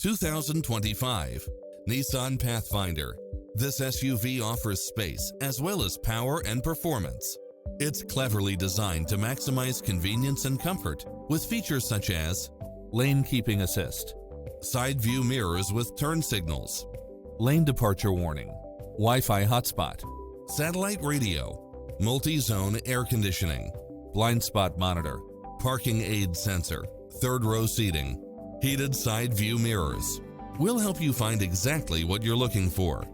2025 Nissan Pathfinder. This SUV offers space as well as power and performance. It's cleverly designed to maximize convenience and comfort with features such as lane keeping assist, side view mirrors with turn signals, lane departure warning, Wi-Fi hotspot, satellite radio, multi-zone air conditioning, blind spot monitor, parking aid sensor, third row seating, heated side view mirrors. We'll help you find exactly what you're looking for.